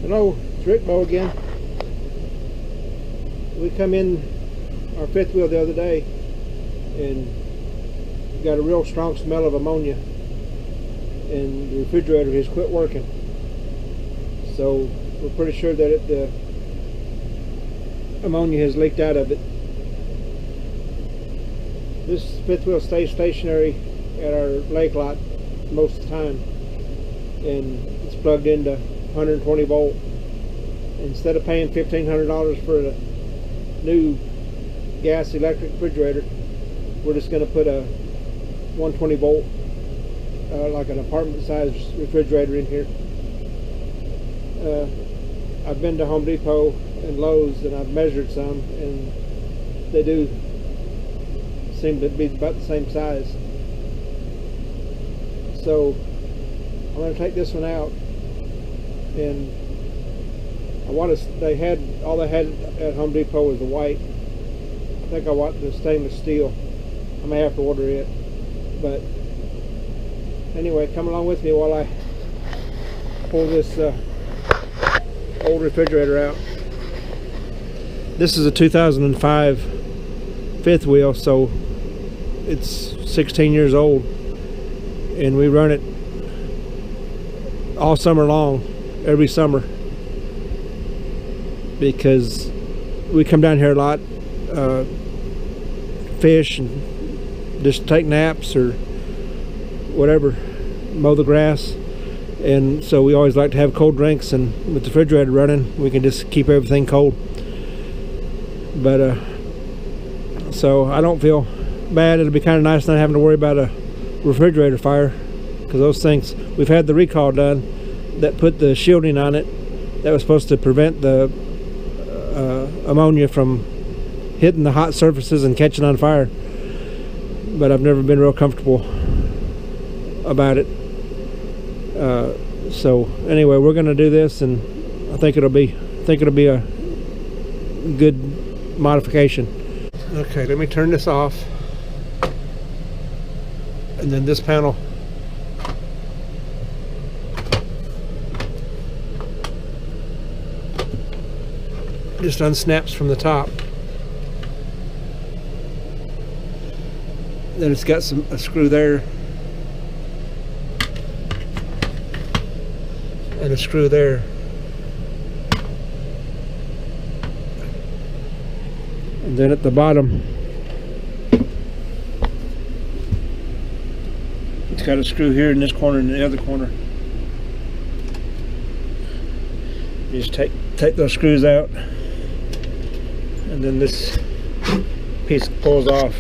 Hello, it's Rick Bo again. We come in our fifth wheel the other day and got a real strong smell of ammonia, and the refrigerator has quit working. So we're pretty sure that the ammonia has leaked out of it. This fifth wheel stays stationary at our lake lot most of the time, and it's plugged into 120 volt. Instead of paying $1,500 for a new gas electric refrigerator, we're just going to put a 120 volt like an apartment size refrigerator in here. I've been to Home Depot and Lowe's and I've measured some, and they do seem to be about the same size. So I'm going to take this one out, and all they had at Home Depot was the white. I think I want the stainless steel. I may have to order it, but anyway, come along with me while I pull this old refrigerator out. This is a 2005 fifth wheel, so it's 16 years old, and we run it all summer long, every summer, because we come down here a lot, fish and just take naps or whatever, mow the grass, and so we always like to have cold drinks, and with the refrigerator running we can just keep everything cold. But so I don't feel bad. It'll be kind of nice not having to worry about a refrigerator fire, because those things, we've had the recall done that put the shielding on it that was supposed to prevent the ammonia from hitting the hot surfaces and catching on fire, but I've never been real comfortable about it. So anyway, we're going to do this, and I think it'll be a good modification. Okay, let me turn this off, and then this panel just unsnaps from the top. Then it's got a screw there and a screw there, and then at the bottom it's got a screw here in this corner and the other corner. You just take those screws out, and then this piece pulls off.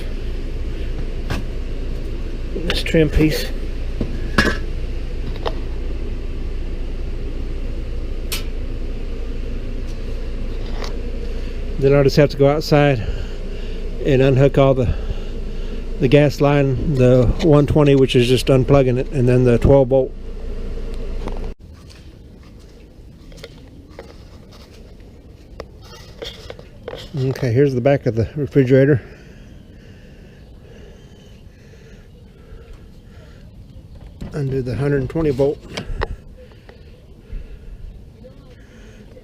This trim piece. Then I'll just have to go outside and unhook all the gas line, the 120, which is just unplugging it, and then the 12 volt. Okay, here's the back of the refrigerator. Undo the 120 volt,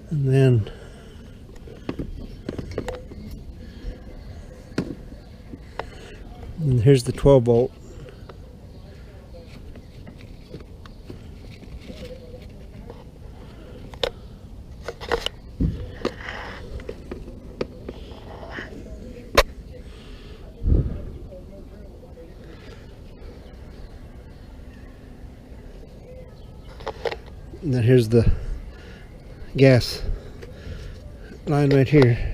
and then here's the 12 volt. And then here's the gas line right here.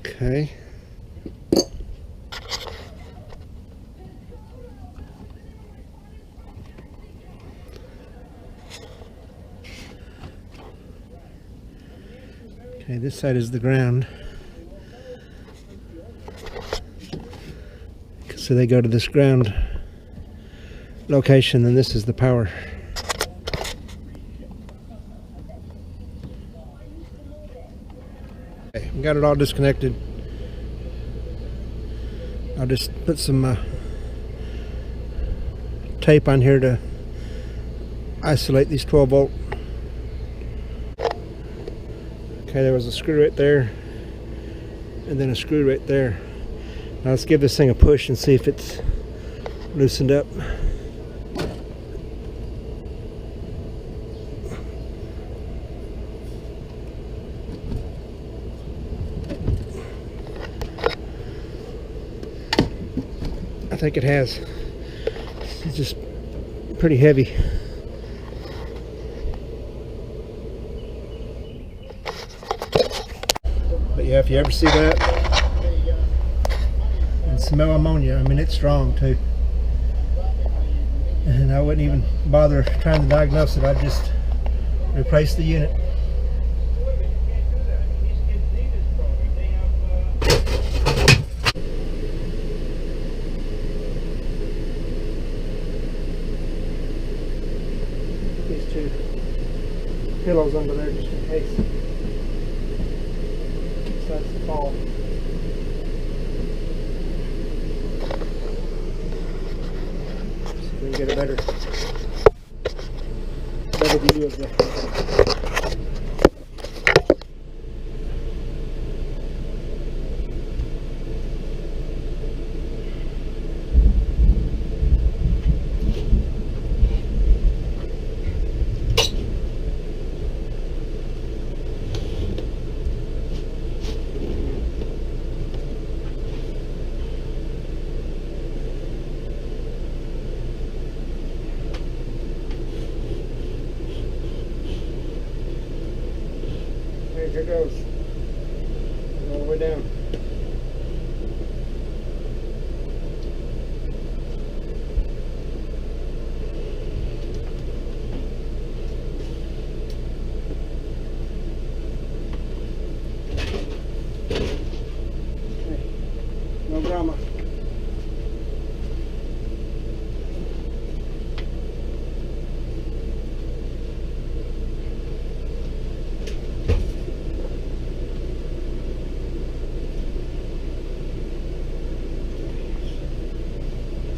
Okay. Okay, this side is the ground. So they go to this ground location, and this is the power. Okay, we got it all disconnected. I'll just put some tape on here to isolate these 12 volt. Okay, there was a screw right there, and then a screw right there. Now let's give this thing a push and see if it's loosened up. I think it has. It's just pretty heavy. But yeah, if you ever see that and smell ammonia, I mean, it's strong too. And I wouldn't even bother trying to diagnose it. I'd just replace the unit. These two pillows under there just in case it starts to fall. So we can get a better view of the here it goes. All the way down. Okay. No drama.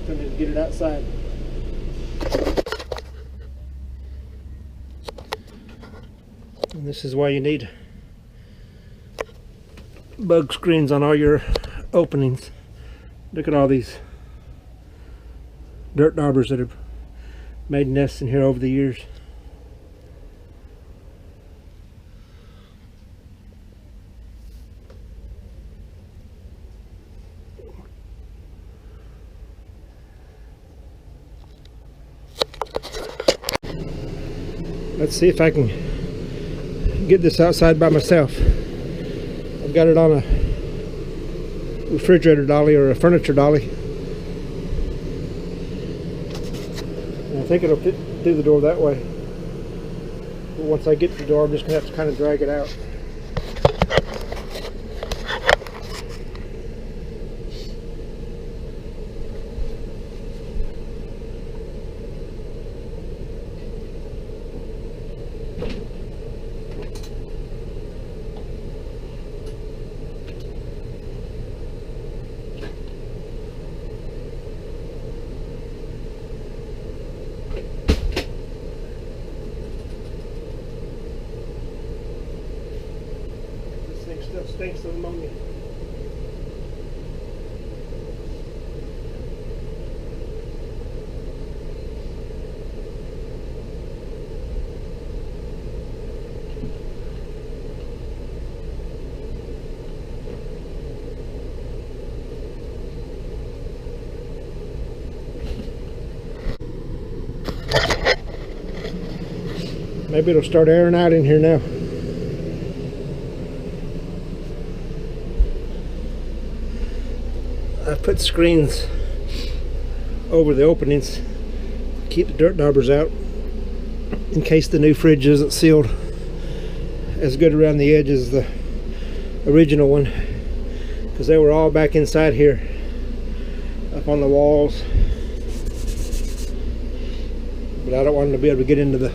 Still need to get it outside. And this is why you need bug screens on all your openings. Look at all these dirt daubers that have made nests in here over the years. Let's see if I can get this outside by myself. I've got it on a refrigerator dolly or a furniture dolly. And I think it'll fit through the door that way. But once I get to the door, I'm just going to have to kind of drag it out. Still stinks of ammonia. Maybe it'll start airing out in here now. I put screens over the openings to keep the dirt daubers out in case the new fridge isn't sealed as good around the edge as the original one, because they were all back inside here up on the walls, but I don't want them to be able to get into the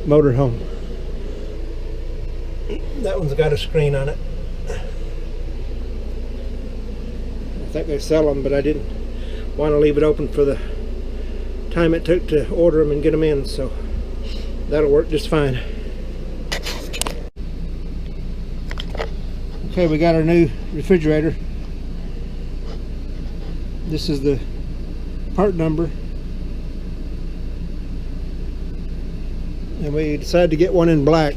motorhome. That one's got a screen on it. I think they sell them, but I didn't want to leave it open for the time it took to order them and get them in, so that'll work just fine. Okay, we got our new refrigerator. This is the part number, and we decided to get one in black.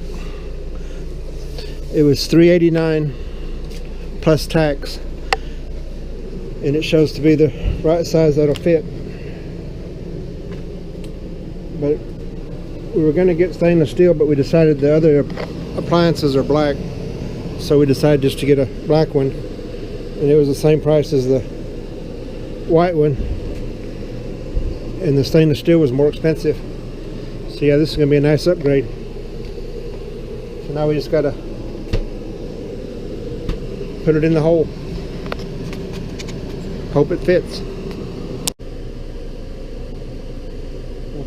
It was $389 plus tax, and it shows to be the right size that'll fit. But we were going to get stainless steel, but we decided the other appliances are black, so we decided just to get a black one, and it was the same price as the white one, and the stainless steel was more expensive. So yeah, this is going to be a nice upgrade. So now we just got to put it in the hole. Hope it fits.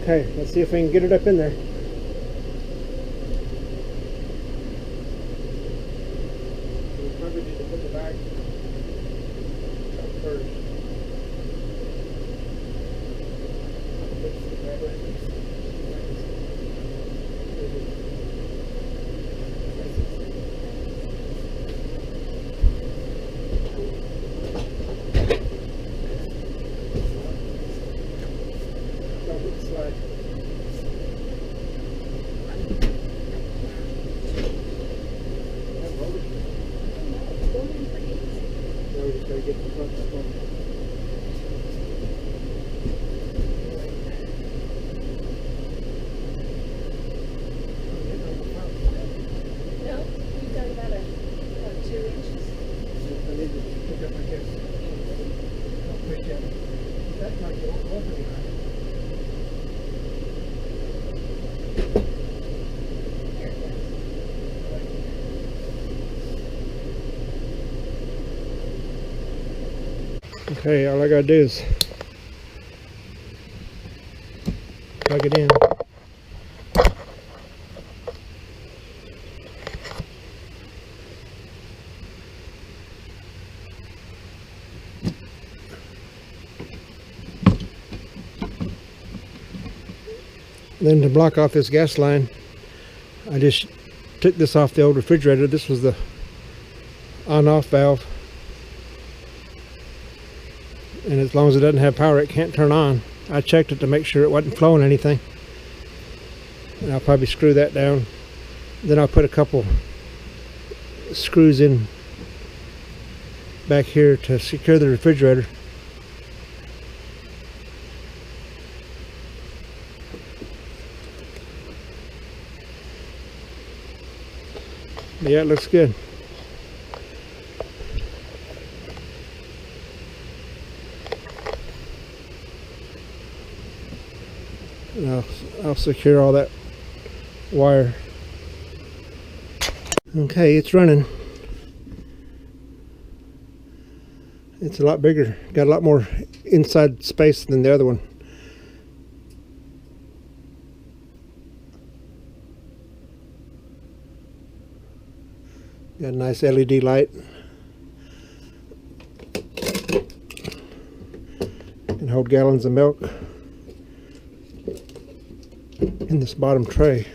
Okay, let's see if we can get it up in there. We probably need to put the bag up first. Okay, all I gotta do is plug it in. Then to block off this gas line, I just took this off the old refrigerator. This was the on-off valve, and as long as it doesn't have power, it can't turn on. I checked it to make sure it wasn't flowing anything, and I'll probably screw that down. Then I'll put a couple screws in back here to secure the refrigerator. Yeah, it looks good. And I'll secure all that wire. Okay, it's running. It's a lot bigger. Got a lot more inside space than the other one. Got a nice LED light. Can hold gallons of milk in this bottom tray.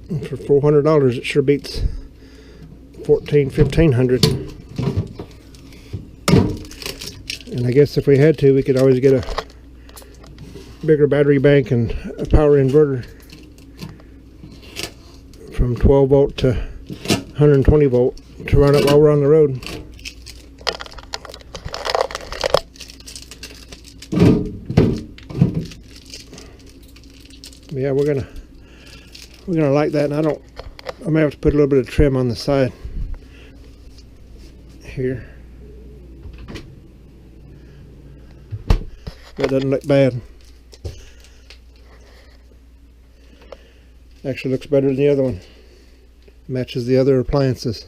And for $400, it sure beats $1,500. And I guess if we had to, we could always get a bigger battery bank and a power inverter from 12 volt to 120 volt to run it while we're on the road. Yeah, we're gonna like that, and I may have to put a little bit of trim on the side here. That doesn't look bad. Actually looks better than the other one. Matches the other appliances.